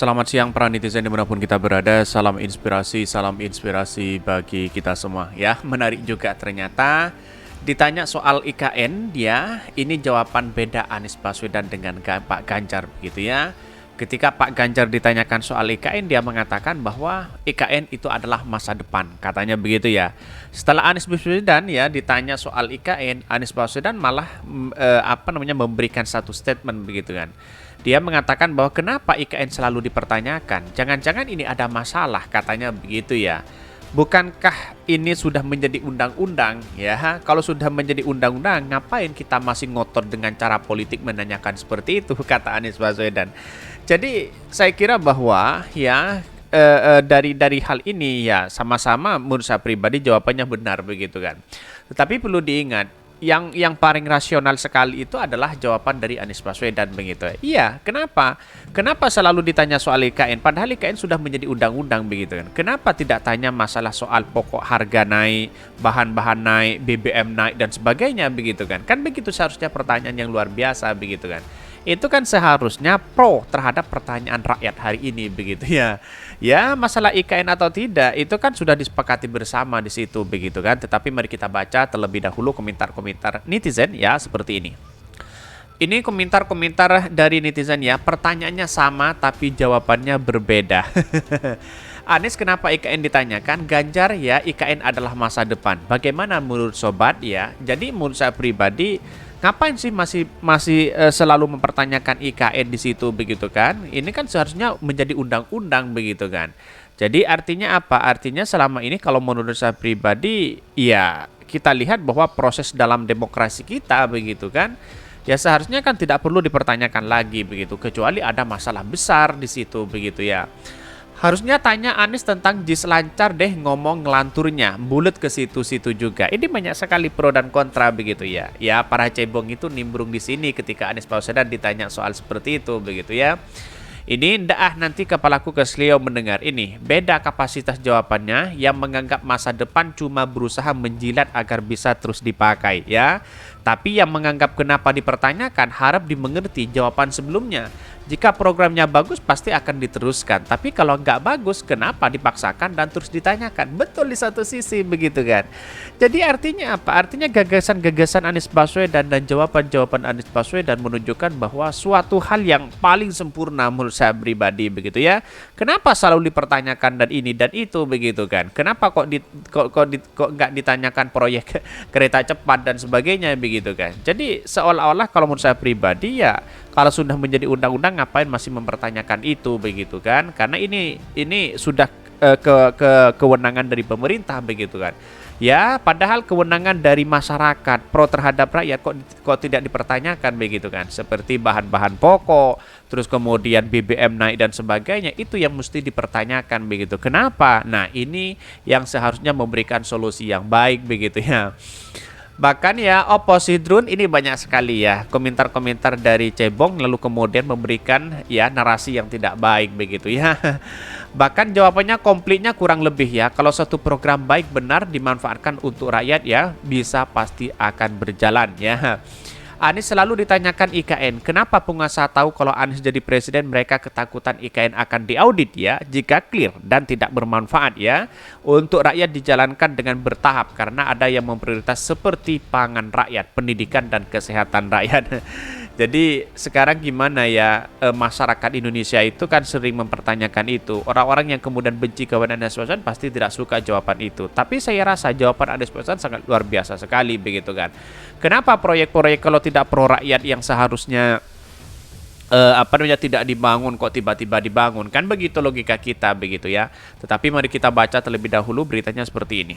Selamat siang para netizen dimanapun kita berada. Salam inspirasi bagi kita semua. Ya, menarik juga ternyata. Ditanya soal IKN, dia ini jawaban beda Anies Baswedan dengan Pak Ganjar begitu ya. Ketika Pak Ganjar ditanyakan soal IKN, dia mengatakan bahwa IKN itu adalah masa depan, katanya begitu ya. Setelah Anies Baswedan ya ditanya soal IKN, Anies Baswedan malah memberikan satu statement begitu kan. Dia mengatakan bahwa kenapa IKN selalu dipertanyakan? Jangan-jangan ini ada masalah, katanya begitu ya. Bukankah ini sudah menjadi undang-undang ya? Kalau sudah menjadi undang-undang, ngapain kita masih ngotot dengan cara politik menanyakan seperti itu, kata Anies Baswedan. Jadi saya kira bahwa ya dari hal ini ya sama-sama menurut saya pribadi jawabannya benar begitu kan. Tetapi perlu diingat yang paling rasional sekali itu adalah jawaban dari Anies Baswedan begitu. Iya, kenapa? Kenapa selalu ditanya soal IKN? Padahal IKN sudah menjadi undang-undang begitu kan. Kenapa tidak tanya masalah soal pokok harga naik, bahan-bahan naik, BBM naik dan sebagainya begitu kan? Kan begitu seharusnya pertanyaan yang luar biasa begitu kan. Itu kan seharusnya pro terhadap pertanyaan rakyat hari ini begitu ya. Ya, masalah IKN atau tidak itu kan sudah disepakati bersama di situ begitu kan. Tetapi mari kita baca terlebih dahulu komentar-komentar netizen ya seperti ini. Ini komentar-komentar dari netizen ya. Pertanyaannya sama tapi jawabannya berbeda. Anies kenapa IKN ditanyakan? Ganjar ya IKN adalah masa depan. Bagaimana menurut sobat ya? Jadi menurut saya pribadi ngapain sih masih selalu mempertanyakan IKN di situ begitu kan? Ini kan seharusnya menjadi undang-undang begitu kan. Jadi artinya apa? Artinya selama ini kalau menurut saya pribadi ya kita lihat bahwa proses dalam demokrasi kita begitu kan. Ya seharusnya kan tidak perlu dipertanyakan lagi begitu kecuali ada masalah besar di situ begitu ya. Harusnya tanya Anies tentang JIS lancar deh ngomong ngelanturnya, bulat ke situ-situ juga. Ini banyak sekali pro dan kontra begitu ya. Ya para cebong itu nimbrung di sini ketika Anies Baswedan ditanya soal seperti itu begitu ya. Ini ndak nanti kepalaku kesleo mendengar ini. Beda kapasitas jawabannya yang menganggap masa depan cuma berusaha menjilat agar bisa terus dipakai ya. Tapi yang menganggap kenapa dipertanyakan harap dimengerti jawaban sebelumnya. Jika programnya bagus pasti akan diteruskan. Tapi kalau nggak bagus kenapa dipaksakan dan terus ditanyakan? Betul di satu sisi begitu kan. Jadi artinya apa? Artinya gagasan-gagasan Anies Baswedan dan jawaban-jawaban Anies Baswedan menunjukkan bahwa suatu hal yang paling sempurna menurut saya pribadi begitu ya. Kenapa selalu dipertanyakan dan ini dan itu begitu kan? Kenapa kok nggak ditanyakan proyek kereta cepat dan sebagainya begitu kan? Jadi seolah-olah kalau menurut saya pribadi ya kalau sudah menjadi undang-undang ngapain masih mempertanyakan itu begitu kan? Karena ini sudah kewenangan dari pemerintah begitu kan. Ya, padahal kewenangan dari masyarakat pro terhadap rakyat kok tidak dipertanyakan begitu kan. Seperti bahan-bahan pokok, terus kemudian BBM naik dan sebagainya, itu yang mesti dipertanyakan begitu. Kenapa? Nah, ini yang seharusnya memberikan solusi yang baik begitu ya. Bahkan ya Oposidrun ini banyak sekali ya komentar-komentar dari cebong lalu kemudian memberikan ya narasi yang tidak baik begitu ya. Bahkan jawabannya komplitnya kurang lebih ya. Kalau satu program baik benar dimanfaatkan untuk rakyat ya bisa pasti akan berjalan ya. Anies selalu ditanyakan IKN. Kenapa pengusaha tahu kalau Anies jadi presiden mereka ketakutan IKN akan diaudit ya jika clear dan tidak bermanfaat ya. Untuk rakyat dijalankan dengan bertahap karena ada yang memprioritas seperti pangan rakyat, pendidikan dan kesehatan rakyat. Jadi sekarang gimana ya masyarakat Indonesia itu kan sering mempertanyakan itu. Orang-orang yang kemudian benci kepada Anies Baswedan pasti tidak suka jawaban itu. Tapi saya rasa jawaban Anies Baswedan sangat luar biasa sekali begitu kan. Kenapa proyek-proyek kalau tidak pro rakyat yang seharusnya tidak dibangun kok tiba-tiba dibangun? Kan begitu logika kita begitu ya. Tetapi mari kita baca terlebih dahulu beritanya seperti ini.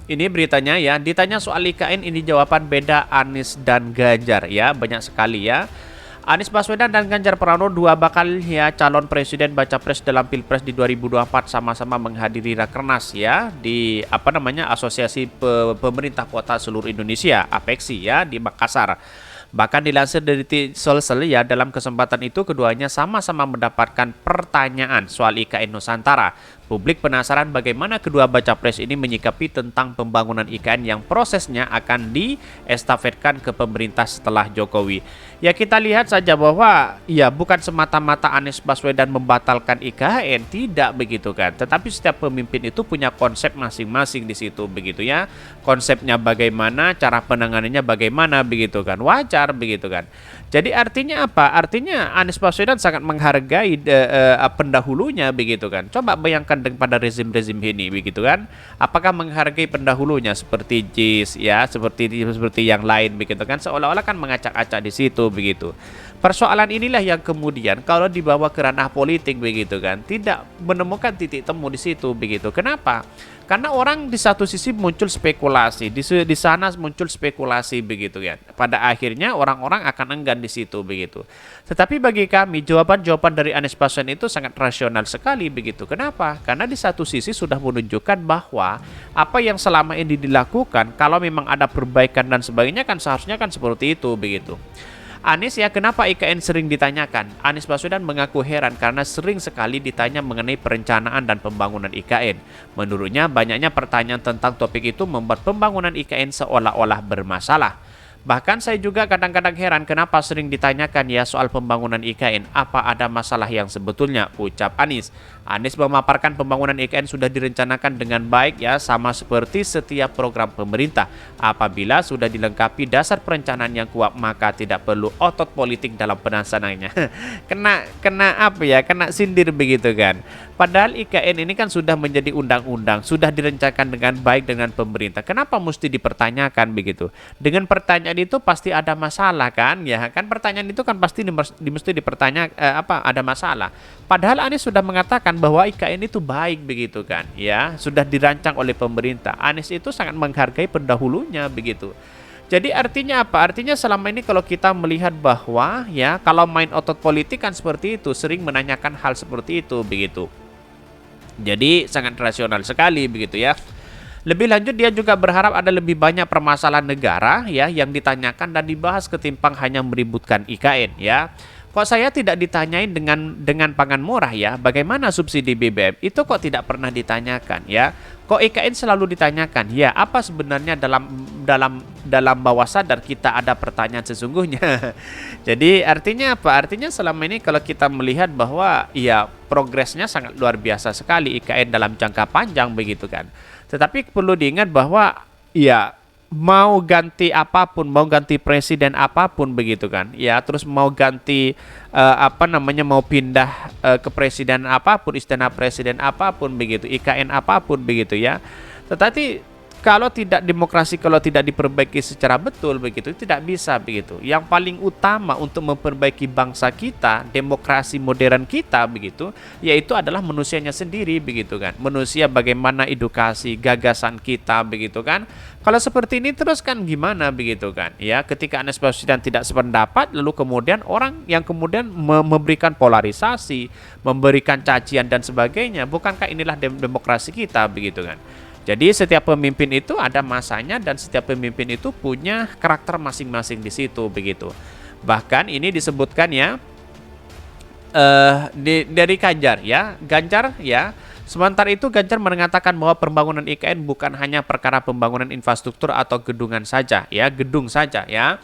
Ini beritanya ya, ditanya soal IKN ini jawaban beda Anies dan Ganjar ya, banyak sekali ya. Anies Baswedan dan Ganjar Pranowo dua bakal ya calon presiden baca pres dalam Pilpres di 2024 sama-sama menghadiri Rakernas ya di Asosiasi Pemerintah Kota Seluruh Indonesia APEKSI ya di Makassar. Bahkan dilansir dari Sulsel ya, dalam kesempatan itu keduanya sama-sama mendapatkan pertanyaan soal IKN Nusantara. Publik penasaran bagaimana kedua baca pres ini menyikapi tentang pembangunan IKN yang prosesnya akan diestafetkan ke pemerintah setelah Jokowi. Ya, kita lihat saja bahwa ya bukan semata-mata Anies Baswedan membatalkan IKN, tidak begitu kan. Tetapi setiap pemimpin itu punya konsep masing-masing di situ begitu ya. Konsepnya bagaimana, cara penanganannya bagaimana begitu kan. Wajar begitu kan. Jadi artinya apa? Artinya Anies Baswedan sangat menghargai pendahulunya begitu kan. Coba bayangkan pada rezim-rezim ini begitu kan. Apakah menghargai pendahulunya seperti JIS ya, seperti yang lain begitu kan. Seolah-olah kan mengacak-acak di situ begitu. Persoalan inilah yang kemudian kalau dibawa ke ranah politik begitu kan, tidak menemukan titik temu di situ begitu. Kenapa? Karena orang di satu sisi muncul spekulasi, di sana muncul spekulasi begitu ya. Pada akhirnya orang-orang akan enggan di situ begitu. Tetapi bagi kami jawaban-jawaban dari Anies Baswedan itu sangat rasional sekali begitu. Kenapa? Karena di satu sisi sudah menunjukkan bahwa apa yang selama ini dilakukan kalau memang ada perbaikan dan sebagainya kan seharusnya kan seperti itu begitu. Anies ya, kenapa IKN sering ditanyakan? Anies Baswedan mengaku heran karena sering sekali ditanya mengenai perencanaan dan pembangunan IKN. Menurutnya banyaknya pertanyaan tentang topik itu membuat pembangunan IKN seolah-olah bermasalah. Bahkan saya juga kadang-kadang heran kenapa sering ditanyakan ya soal pembangunan IKN. Apa ada masalah yang sebetulnya? Ucap Anies. Anies memaparkan pembangunan IKN sudah direncanakan dengan baik ya, sama seperti setiap program pemerintah. Apabila sudah dilengkapi dasar perencanaan yang kuat, maka tidak perlu otot politik dalam pelaksanaannya. kena apa ya? Kena sindir begitu kan. Padahal IKN ini kan sudah menjadi undang-undang, sudah direncanakan dengan baik dengan pemerintah. Kenapa mesti dipertanyakan begitu? Dengan pertanyaan itu pasti ada masalah kan? Ya kan, pertanyaan itu kan pasti mesti dipertanyakan ada masalah. Padahal Anies sudah mengatakan bahwa IKN itu baik begitu kan? Ya, sudah dirancang oleh pemerintah. Anies itu sangat menghargai pendahulunya begitu. Jadi artinya apa? Artinya selama ini kalau kita melihat bahwa ya kalau main otot politik kan seperti itu, sering menanyakan hal seperti itu begitu. Jadi sangat rasional sekali begitu ya. Lebih lanjut dia juga berharap ada lebih banyak permasalahan negara ya yang ditanyakan dan dibahas ketimbang hanya meributkan IKN ya. Kok saya tidak ditanyain dengan pangan murah ya? Bagaimana subsidi BBM? Itu kok tidak pernah ditanyakan ya? Kok IKN selalu ditanyakan? Ya, apa sebenarnya dalam bawah sadar kita ada pertanyaan sesungguhnya. Jadi artinya apa? Artinya selama ini kalau kita melihat bahwa ya progresnya sangat luar biasa sekali IKN dalam jangka panjang begitu kan. Tetapi perlu diingat bahwa ya mau ganti apapun, mau ganti presiden apapun begitu kan. Ya, terus mau ganti mau pindah ke presiden apapun, istana presiden apapun begitu, IKN apapun begitu ya. Tetapi kalau tidak demokrasi, kalau tidak diperbaiki secara betul begitu, tidak bisa begitu. Yang paling utama untuk memperbaiki bangsa kita, demokrasi modern kita begitu, yaitu adalah manusianya sendiri begitu kan. Manusia bagaimana edukasi, gagasan kita begitu kan. Kalau seperti ini terus kan gimana begitu kan. Ya, ketika Anies Baswedan tidak sependapat, lalu kemudian orang yang kemudian memberikan polarisasi, memberikan cacian dan sebagainya. Bukankah inilah demokrasi kita begitu kan. Jadi setiap pemimpin itu ada masanya dan setiap pemimpin itu punya karakter masing-masing di situ begitu. Bahkan ini disebutkan ya dari Ganjar ya. Sementara itu Ganjar mengatakan bahwa pembangunan IKN bukan hanya perkara pembangunan infrastruktur atau gedung saja ya.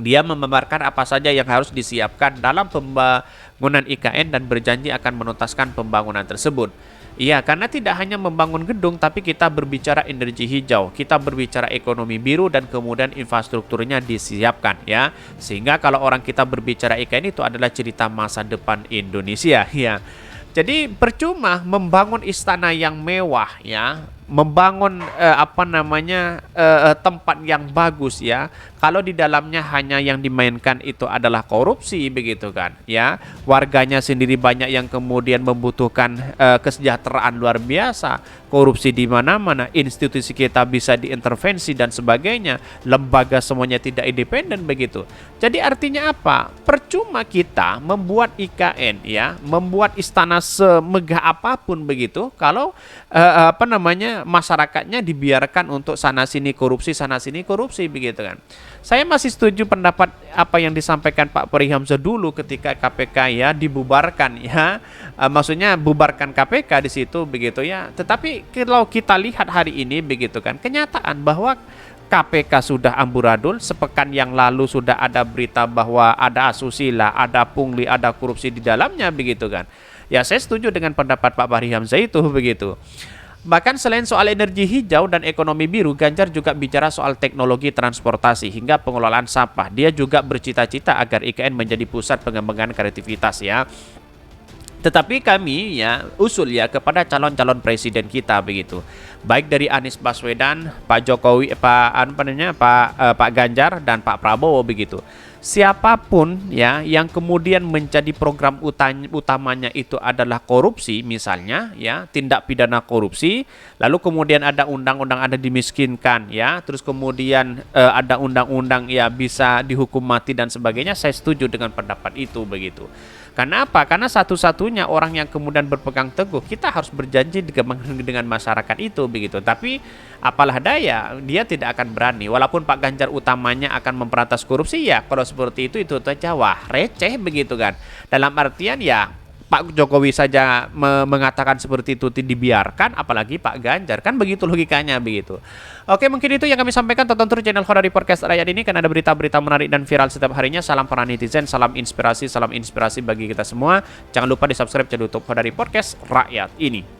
Dia memaparkan apa saja yang harus disiapkan dalam pembangunan IKN dan berjanji akan menuntaskan pembangunan tersebut. Iya, karena tidak hanya membangun gedung, tapi kita berbicara energi hijau, kita berbicara ekonomi biru, dan kemudian infrastrukturnya disiapkan ya. Sehingga kalau orang kita berbicara IKN itu adalah cerita masa depan Indonesia ya. Jadi percuma membangun istana yang mewah ya, membangun tempat yang bagus ya, kalau di dalamnya hanya yang dimainkan itu adalah korupsi begitu kan ya. Warganya sendiri banyak yang kemudian membutuhkan kesejahteraan luar biasa, korupsi di mana-mana, institusi kita bisa diintervensi dan sebagainya, lembaga semuanya tidak independen begitu. Jadi artinya apa? Percuma kita membuat IKN ya, membuat istana semegah apapun begitu, kalau masyarakatnya dibiarkan untuk sana sini korupsi begitu kan. Saya masih setuju pendapat apa yang disampaikan Pak Fahri Hamzah dulu ketika KPK ya dibubarkan ya. Maksudnya bubarkan KPK di situ begitu ya. Tetapi kalau kita lihat hari ini begitu kan, kenyataan bahwa KPK sudah amburadul. Sepekan yang lalu sudah ada berita bahwa ada asusila, ada pungli, ada korupsi di dalamnya begitu kan. Ya saya setuju dengan pendapat Pak Fahri Hamzah itu begitu. Bahkan selain soal energi hijau dan ekonomi biru, Ganjar juga bicara soal teknologi transportasi hingga pengelolaan sampah. Dia juga bercita-cita agar IKN menjadi pusat pengembangan kreativitas ya. Tetapi kami ya usul ya kepada calon-calon presiden kita begitu. Baik dari Anies Baswedan, Pak Jokowi, Pak Ganjar dan Pak Prabowo begitu. Siapapun ya yang kemudian menjadi program utamanya itu adalah korupsi misalnya ya, tindak pidana korupsi, lalu kemudian ada undang-undang ada dimiskinkan ya, terus kemudian ada undang-undang ya bisa dihukum mati dan sebagainya, saya setuju dengan pendapat itu begitu. Karena apa? Karena satu-satunya orang yang kemudian berpegang teguh, kita harus berjanji dengan masyarakat itu begitu. Tapi apalah daya, dia tidak akan berani. Walaupun Pak Ganjar utamanya akan memberantas korupsi ya, kalau seperti itu saja wah receh begitu kan. Dalam artian ya Pak Jokowi saja mengatakan seperti itu dibiarkan, apalagi Pak Ganjar, kan begitu logikanya begitu. Oke, mungkin itu yang kami sampaikan. Tonton terus channel Hodari Podcast Rakyat ini karena ada berita-berita menarik dan viral setiap harinya. Salam para netizen, salam inspirasi bagi kita semua. Jangan lupa di subscribe channel YouTube Hodari Podcast Rakyat ini.